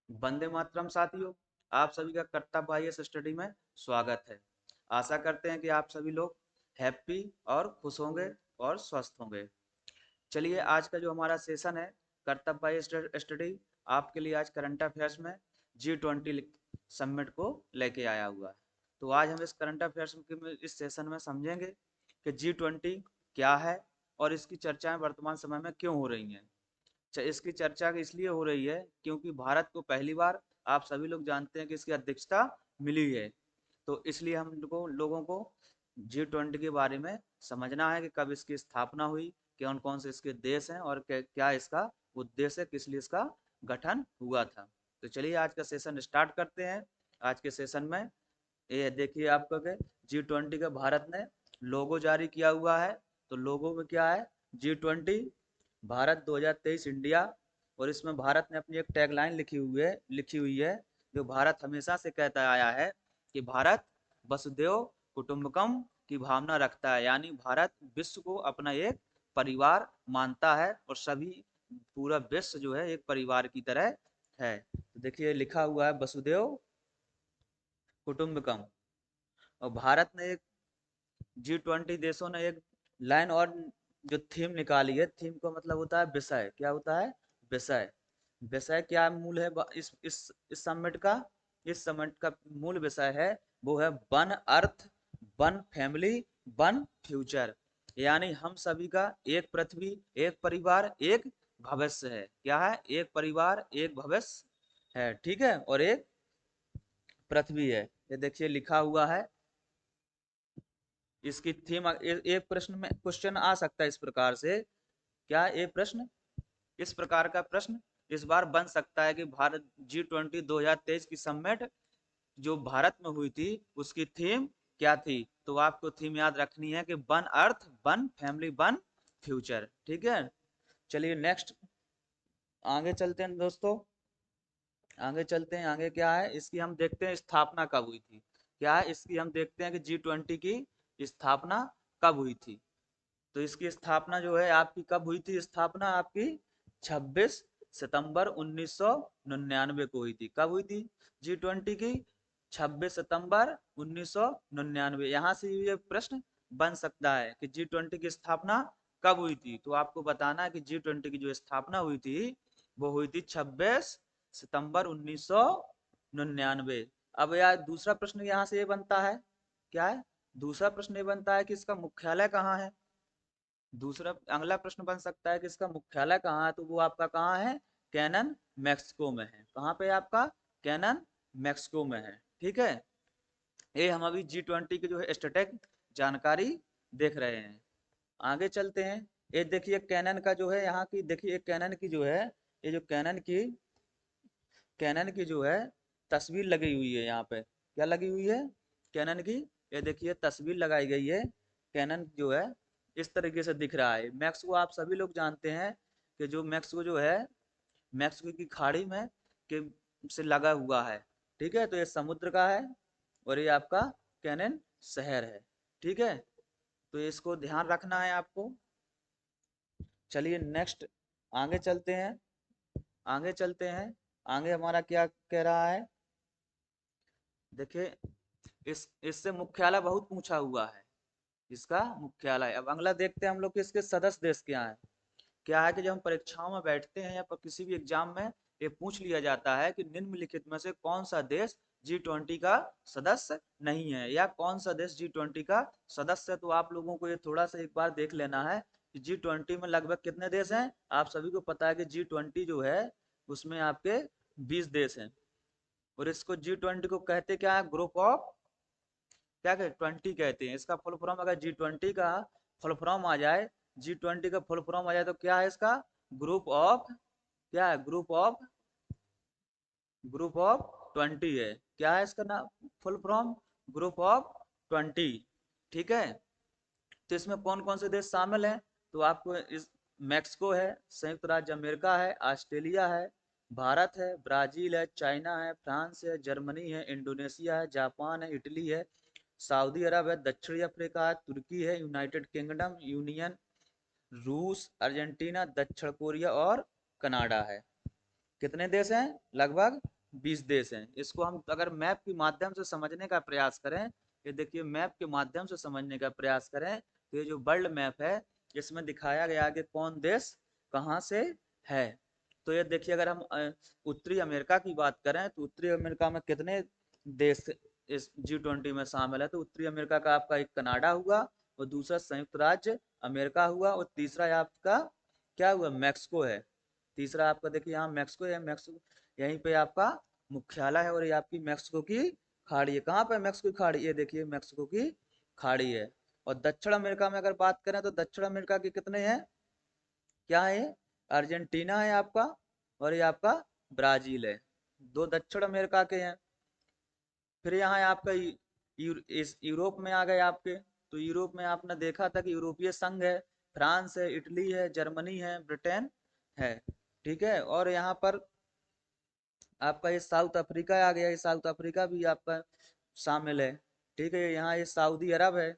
वंदे मातरम साथियों। आप सभी का कर्तव्य आईएएस स्टडी में स्वागत है। आशा करते हैं कि आप सभी लोग हैप्पी और खुश होंगे और स्वस्थ होंगे। चलिए, आज का जो हमारा सेशन है कर्तव्य आईएएस स्टडी, आपके लिए आज करंट अफेयर्स में G20 समिट को लेके आया हुआ है। तो आज हम इस करंट अफेयर्स के इस सेशन में समझेंगे कि G20 क्या है और इसकी चर्चाएं वर्तमान समय में क्यों हो रही हैं। इसकी चर्चा इसलिए हो रही है क्योंकि भारत को पहली बार, आप सभी लोग जानते हैं कि इसकी अध्यक्षता मिली है। तो इसलिए हम लोगों को G20 के बारे में समझना है कि कब इसकी स्थापना हुई, कौन कौन से इसके देश हैं और क्या इसका उद्देश्य है, किस लिए इसका गठन हुआ था। तो चलिए आज का सेशन स्टार्ट करते हैं। आज के सेशन में ये देखिए आपका के G20 का भारत ने लोगो जारी किया हुआ है। तो लोगो में क्या है, G20 भारत 2023 इंडिया। और इसमें भारत ने अपनी एक टैगलाइन लिखी हुई है जो भारत हमेशा से कहता आया है कि भारत वसुदेव कुटुंबकम की भावना रखता है, यानी भारत विश्व को अपना एक परिवार मानता है और सभी पूरा विश्व जो है एक परिवार की तरह है। तो देखिए लिखा हुआ है वसुदेव कुटुंबकम। और भारत ने एक G20 देशों ने एक लाइन और जो थीम निकाली है, थीम का मतलब होता है विषय। क्या होता है? विषय। विषय क्या मूल है इस समिट का? इस समिट का मूल विषय है, वो है one earth, one family, one future. यानी हम सभी का एक पृथ्वी, एक परिवार, एक भविष्य है। क्या है? एक परिवार, एक भविष्य है, ठीक है, और एक पृथ्वी है। ये देखिए लिखा हुआ है इसकी थीम। एक प्रश्न में क्वेश्चन आ सकता है इस प्रकार से। क्या एक प्रश्न, इस प्रकार का प्रश्न इस बार बन सकता है कि भारत G20 2023 की समिट जो भारत में हुई थी उसकी थीम क्या थी। तो आपको थीम याद रखनी है कि one earth, one family, one future, ठीक है। चलिए नेक्स्ट आगे चलते हैं दोस्तों। आगे चलते हैं, आगे क्या है इसकी हम देखते हैं स्थापना कब हुई थी। क्या है इसकी हम देखते हैं कि G20 की स्थापना कब हुई थी। तो इसकी स्थापना जो है आपकी कब हुई थी? स्थापना आपकी 26 सितंबर 1999 को हुई थी। कब हुई थी G20 की? 26 सितंबर 1999। यहाँ से ये प्रश्न बन सकता है कि G20 की स्थापना कब हुई थी। तो आपको बताना है कि G20 की जो स्थापना हुई थी वो हुई थी 26 सितंबर 1999। अब यार दूसरा प्रश्न यहाँ से ये बनता है, क्या है दूसरा प्रश्न ये बनता है कि इसका मुख्यालय कहाँ है। दूसरा अगला प्रश्न बन सकता है कि इसका मुख्यालय कहाँ है। तो वो आपका कहाँ है? कैनन मैक्सिको में है। कहाँ पे आपका? कैनन मैक्सिको में है, ठीक है। ये हम अभी G20 की जो है स्ट्रेटेजिक जानकारी देख रहे हैं। आगे चलते हैं। ये देखिए कैनन का जो है यहाँ की, देखिए कैनन की जो है, ये जो कैनन की जो है तस्वीर लगी हुई है यहाँ पे। क्या लगी हुई है? कैनन की ये देखिए तस्वीर लगाई गई है। कैनन जो है इस तरीके से दिख रहा है। मैक्सिको आप सभी लोग जानते हैं कि जो मैक्सिको जो है, मैक्सिको की खाड़ी में के से लगा हुआ है, ठीक है। तो ये समुद्र का है और ये आपका कैनन शहर है, ठीक है। तो इसको ध्यान रखना है आपको। चलिए नेक्स्ट आगे चलते हैं। आगे चलते हैं, आगे हमारा क्या कह रहा है देखिए। इससे मुख्यालय बहुत पूछा हुआ है, इसका मुख्यालय। अब अगला देखते हैं हम लोग कि इसके सदस्य देश क्या है। क्या है कि जब हम परीक्षाओं में बैठते हैं या किसी भी एग्जाम में ये पूछ लिया जाता है कि निम्नलिखित में से कौन सा देश G20 का सदस्य नहीं है, या कौन सा देश G20 का सदस्य है। तो आप लोगों को ये थोड़ा सा एक बार देख लेना है कि G20 में लगभग कितने देश हैं। आप सभी को पता है कि G20 जो है उसमें आपके 20 देश हैं। और इसको G20 को कहते क्या है? ग्रुप ऑफ, क्या कहते, 20 कहते हैं। इसका फुल फॉर्म अगर G20 का फुल फॉर्म आ जाए, G20 का फुल फॉर्म आ जाए तो क्या है इसका? ग्रुप ऑफ, क्या है? ग्रुप ऑफ 20 है। क्या है इसका नाम? फुल फॉर्म ग्रुप ऑफ 20, ठीक है। तो इसमें कौन कौन से देश शामिल हैं? तो आपको इस मैक्सिको है, संयुक्त राज्य अमेरिका है, ऑस्ट्रेलिया है, भारत है, ब्राजील है, चाइना है, फ्रांस है, जर्मनी है, इंडोनेशिया है, जापान है, इटली है, सऊदी अरब है, दक्षिणी अफ्रीका है, तुर्की है, यूनाइटेड किंगडम, यूनियन, रूस, अर्जेंटीना, दक्षिण कोरिया और कनाडा है। कितने देश हैं? लगभग 20 देश हैं। इसको हम अगर मैप के माध्यम से समझने का प्रयास करें, ये देखिए मैप के माध्यम से समझने का प्रयास करें, तो ये जो वर्ल्ड मैप है इसमें दिखाया गया है कि कौन देश कहाँ से है। तो ये देखिए अगर हम उत्तरी अमेरिका की बात करें तो उत्तरी अमेरिका में कितने देश इस G20 में शामिल है। तो उत्तरी अमेरिका का आपका एक कनाडा हुआ, और दूसरा संयुक्त राज्य अमेरिका हुआ, और तीसरा आपका क्या हुआ, मैक्सिको है। तीसरा आपका देखिए यहाँ मैक्सिको है, मैक्सिको यहीं पे आपका मुख्यालय है, और ये आपकी मैक्सिको की खाड़ी है। कहाँ पे मैक्सिको की खाड़ी, ये देखिए मैक्सिको की खाड़ी है। और दक्षिण अमेरिका में अगर बात करें तो दक्षिण अमेरिका के कितने हैं, क्या है, अर्जेंटीना है आपका, और ये आपका ब्राजील है। दो दक्षिण अमेरिका के हैं। फिर यहाँ है आपका इस यूरोप में आ गए आपके। तो यूरोप में आपने देखा था कि यूरोपीय संघ है, फ्रांस है, इटली है, जर्मनी है, ब्रिटेन है। ठीक है, और यहाँ पर आपका ये साउथ अफ्रीका आ गया, ये साउथ अफ्रीका भी आपका शामिल है। ठीक है, यहाँ ये सऊदी अरब है।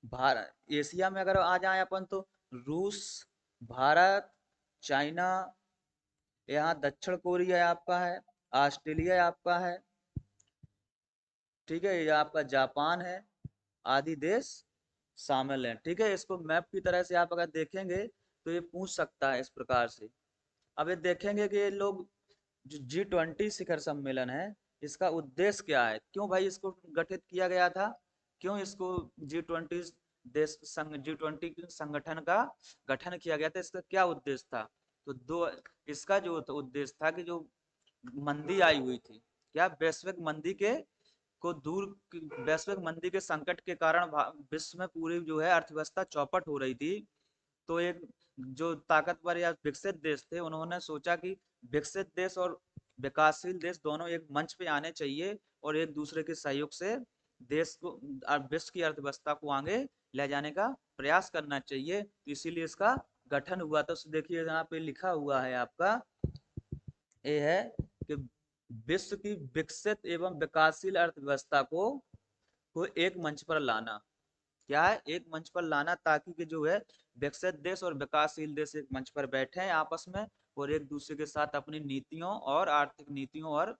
भारत एशिया में अगर आ जाए अपन तो रूस, भारत, चाइना, यहाँ दक्षिण कोरिया आपका है, ऑस्ट्रेलिया आपका है। ठीक है, ये आपका जापान है, आदि देश शामिल हैं। ठीक है, इसको मैप की तरह से आप अगर देखेंगे तो ये पूछ सकता है इस प्रकार से। अब ये देखेंगे कि ये लोग जो G20 शिखर सम्मेलन है, इसका उद्देश्य क्या है, क्यों भाई इसको गठित किया गया था, क्यों इसको G20 देश संघ G20 संगठन का गठन किया गया था, इसका क्या उद्देश्य था। तो दो इसका जो उद्देश्य था कि जो मंदी आई हुई थी, क्या वैश्विक मंदी के को दूर वैश्विक मंदी के संकट के कारण विश्व में पूरी जो है अर्थव्यवस्था चौपट हो रही थी। तो एक जो ताकतवर या विकसित देश थे, उन्होंने सोचा कि विकसित देश और विकासशील देश दोनों एक मंच पे आने चाहिए, और एक दूसरे के सहयोग से देश को विश्व की अर्थव्यवस्था को आगे ले जाने का प्रयास करना चाहिए। तो इसीलिए इसका गठन हुआ था। तो देखिए यहाँ पे लिखा हुआ है आपका, ये है कि विश्व की विकसित एवं विकासशील अर्थव्यवस्था को एक मंच पर लाना। क्या है, एक मंच पर लाना, ताकि कि जो है विकसित देश और विकासशील देश एक मंच पर बैठे हैं आपस में, और एक दूसरे के साथ अपनी नीतियों और आर्थिक नीतियों और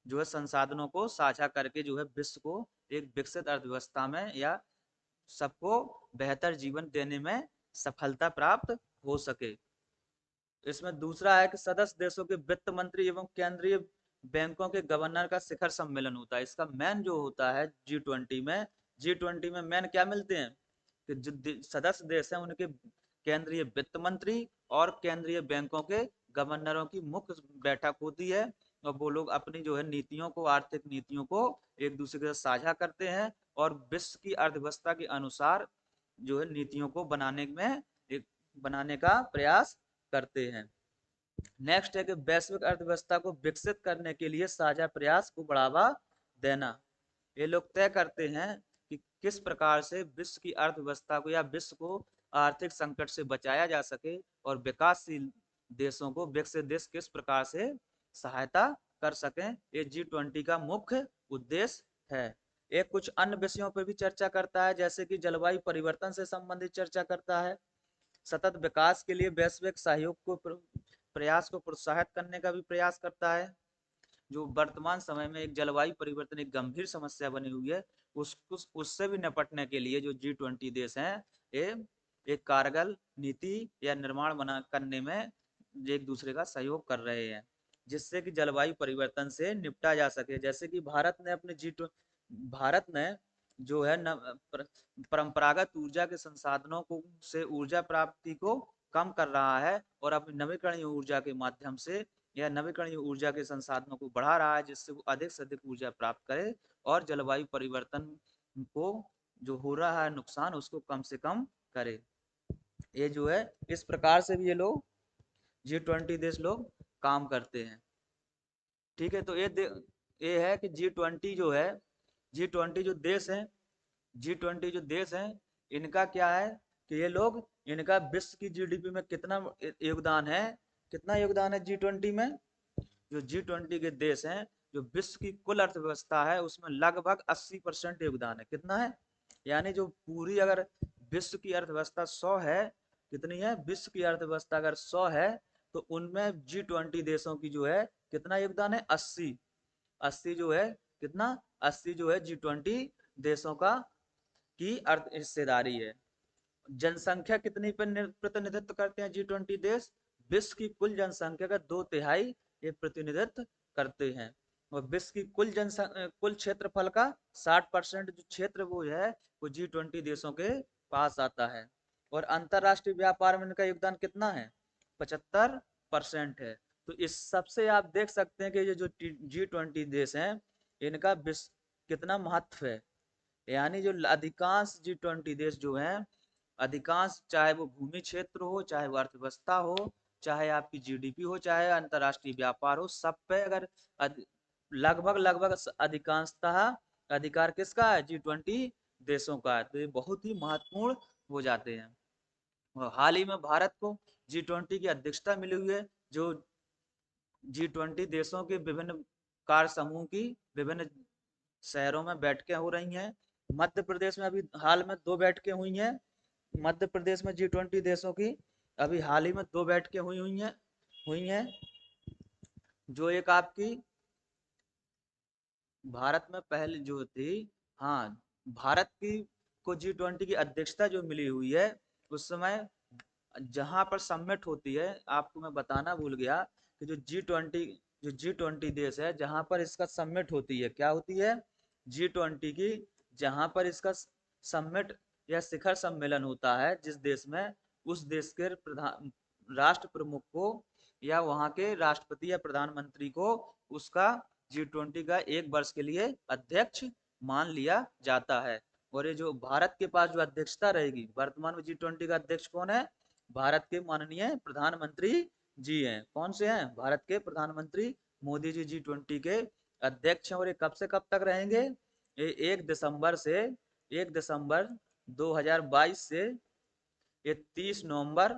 जो है संसाधनों को साझा करके जो है विश्व को एक विकसित अर्थव्यवस्था में या सबको बेहतर जीवन देने में सफलता प्राप्त हो सके। इसमें दूसरा है कि सदस्य देशों के वित्त मंत्री एवं केंद्रीय बैंकों के गवर्नर का शिखर सम्मेलन होता है। इसका मेन जो होता है G20 में मेन क्या मिलते हैं कि जो सदस्य देश हैं उनके केंद्रीय वित्त मंत्री और केंद्रीय बैंकों के गवर्नरों की मुख्य बैठक होती है, और वो लोग अपनी जो है नीतियों को, आर्थिक नीतियों को एक दूसरे के साथ साझा करते हैं, और विश्व की अर्थव्यवस्था के अनुसार जो है नीतियों को बनाने का प्रयास करते हैं। नेक्स्ट है कि वैश्विक अर्थव्यवस्था को विकसित करने के लिए साझा प्रयास को बढ़ावा देना। ये लोग तय करते हैं कि किस प्रकार से विश्व की अर्थव्यवस्था को या विश्व को आर्थिक संकट से बचाया जा सके, और विकासशील देशों को विकसित देश किस प्रकार से सहायता कर सकें। ये G20 का मुख्य उद्देश्य है। एक कुछ अन्य विषयों पर भी चर्चा करता है, जैसे कि जलवायु परिवर्तन से संबंधित चर्चा करता है, सतत विकास के लिए वैश्विक सहयोग को प्रयास को प्रोत्साहित करने का भी प्रयास करता है। जो वर्तमान समय में एक जलवायु परिवर्तन एक गंभीर समस्या बनी हुई है, उससे भी निपटने के लिए जो G20 देश हैं, ये एक कारगर नीति या निर्माण बना करने में एक दूसरे का सहयोग कर रहे हैं, जिससे कि जलवायु परिवर्तन से निपटा जा सके। जैसे कि भारत ने जो है परंपरागत ऊर्जा के संसाधनों को से ऊर्जा प्राप्ति को कम कर रहा है, और अपनी नवीकरणीय ऊर्जा के माध्यम से या नवीकरणीय ऊर्जा के संसाधनों को बढ़ा रहा है, जिससे वो अधिक से अधिक ऊर्जा प्राप्त करे, और जलवायु परिवर्तन को जो हो रहा है नुकसान, उसको कम से कम करे। ये जो है इस प्रकार से भी ये लोग G20 देश लोग काम करते हैं। ठीक है, तो ये है कि G20 जो है, G20 जो देश है, G20 जो देश हैं, इनका क्या है कि ये लोग, इनका विश्व की जीडीपी में कितना योगदान है, कितना योगदान है G20 में। जो G20 के देश हैं, जो विश्व की कुल अर्थव्यवस्था है उसमें लगभग 80% योगदान है। कितना है, यानी जो पूरी अगर विश्व की अर्थव्यवस्था 100 है, कितनी है, विश्व की अर्थव्यवस्था अगर 100 है, तो उनमें G20 देशों की जो है कितना योगदान है, 80 जो है कितना, 80 जो है G20 देशों का की अर्थ हिस्सेदारी है। जनसंख्या कितनी पर प्रतिनिधित्व करते हैं G20 देश, विश्व की कुल जनसंख्या का 2/3 ये प्रतिनिधित्व करते हैं। और विश्व की कुल क्षेत्रफल का 60% जो क्षेत्र वो है वो G20 देशों के पास आता है। और अंतरराष्ट्रीय व्यापार में इनका योगदान कितना है, 75% है। तो इस सबसे आप देख सकते हैं कि ये जो G20 देश हैं इनका विश्व कितना महत्व है। यानी जो अधिकांश G20 देश जो हैं, अधिकांश चाहे वो भूमि क्षेत्र हो, चाहे वो अर्थव्यवस्था हो, चाहे आपकी जीडीपी हो, चाहे अंतरराष्ट्रीय व्यापार हो, सब पे अगर लगभग लगभग अधिकांशतः अधिकार किसका है, G20 देशों का है। तो ये बहुत ही महत्वपूर्ण हो जाते हैं। और हाल ही में भारत को G20 की अध्यक्षता मिली हुई है, जो G20 देशों के विभिन्न कार्य समूह की विभिन्न शहरों में बैठकें हो रही हैं। मध्य प्रदेश में अभी हाल में 2 बैठकें हुई हैं। मध्य प्रदेश में G20 देशों की अभी हाल ही में 2 बैठकें हुई हैं। जो एक आपकी भारत में पहले जो थी, हाँ, भारत की को G20 की अध्यक्षता जो मिली हुई है, उस समय जहां पर समिट होती है, आपको मैं बताना भूल गया कि जो G20 देश है जहां पर इसका समिट होती है, क्या होती है, G20 की जहां पर इसका समिट या शिखर सम्मेलन होता है, जिस देश में, उस देश के प्रधान राष्ट्र प्रमुख को या वहां के राष्ट्रपति या प्रधानमंत्री को उसका G20 का 1 वर्ष के लिए अध्यक्ष मान लिया जाता है। और ये जो भारत के पास जो अध्यक्षता रहेगी, वर्तमान में G20 का अध्यक्ष कौन है, भारत के माननीय प्रधानमंत्री जी हैं। कौन से हैं, भारत के प्रधानमंत्री मोदी जी G20 के अध्यक्ष हैं। और ये कब से कब तक रहेंगे, ये 1 दिसंबर 2022 से ये 30 नवंबर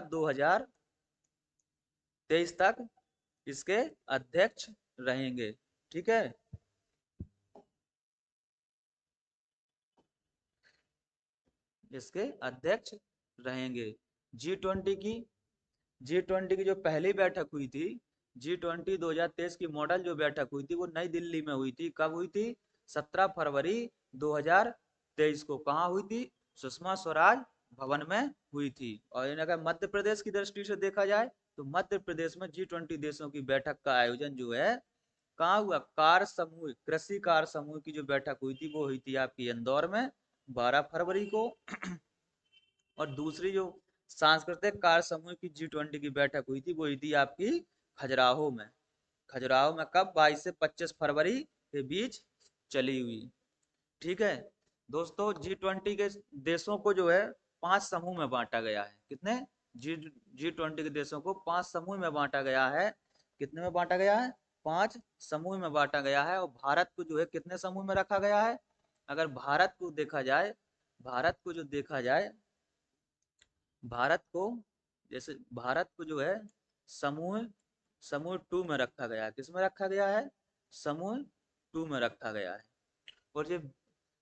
2023 तक इसके अध्यक्ष रहेंगे। ठीक है, इसके अध्यक्ष रहेंगे। G20 की जो पहली बैठक हुई थी, G20 2023 की मॉडल जो बैठक हुई थी वो नई दिल्ली में हुई थी। कब हुई थी, 17 फरवरी 2023 को। कहाँ हुई थी, सुषमा स्वराज भवन में हुई थी। और अगर मध्य प्रदेश की दृष्टि से देखा जाए तो मध्य प्रदेश में G20 देशों की बैठक का आयोजन जो है कहाँ हुआ, कृषि कार्य समूह की जो बैठक हुई थी वो हुई थी आपकी इंदौर में 12 फरवरी को। और दूसरी जो सांस्कृतिक कार्य समूह की G20 की बैठक हुई थी वो हुई थी आपकी खजुराहो में। खजुराहो में कब, 22 से 25 फरवरी के बीच चली हुई। ठीक है दोस्तों, G20 के देशों को जो है 5 समूह में बांटा गया है। कितने, G20 के देशों को 5 समूह में बांटा गया है। कितने में बांटा गया है, 5 समूह में बांटा गया है। और भारत को जो है कितने समूह में रखा गया है, अगर भारत को देखा जाए, भारत को जो देखा जाए, भारत को जैसे भारत को जो है समूह समूह 2 में रखा गया है। किस में रखा गया है, समूह 2 में रखा गया है। और ये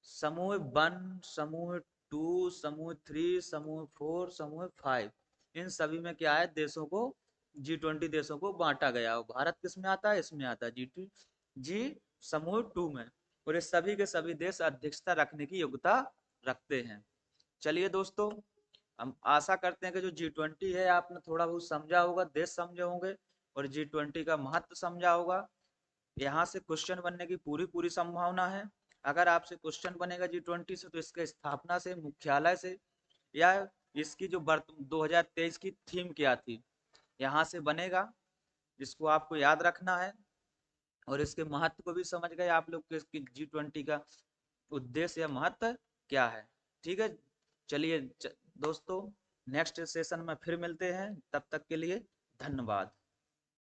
समूह 1, समूह 2, समूह 3, समूह 4, समूह 5, इन सभी में क्या है, देशों को G20 देशों को बांटा गया। और भारत किस में आता है, इसमें आता है जी समूह 2 में। और ये सभी के सभी देश अध्यक्षता रखने की योग्यता रखते हैं। चलिए दोस्तों, हम आशा करते हैं कि जो G20 है आपने थोड़ा बहुत समझा होगा, देश समझे होंगे और G20 का महत्व समझा होगा। यहाँ से क्वेश्चन बनने की पूरी पूरी संभावना है। अगर आपसे क्वेश्चन बनेगा G20 से तो इसके स्थापना से, मुख्यालय से, या इसकी जो 2023 की थीम क्या थी, यहाँ से बनेगा। इसको आपको याद रखना है। और इसके महत्व को भी समझ गए आप लोग कि G20 का उद्देश्य या महत्व क्या है। ठीक है, चलिए दोस्तों, नेक्स्ट सेशन में फिर मिलते हैं। तब तक के लिए धन्यवाद।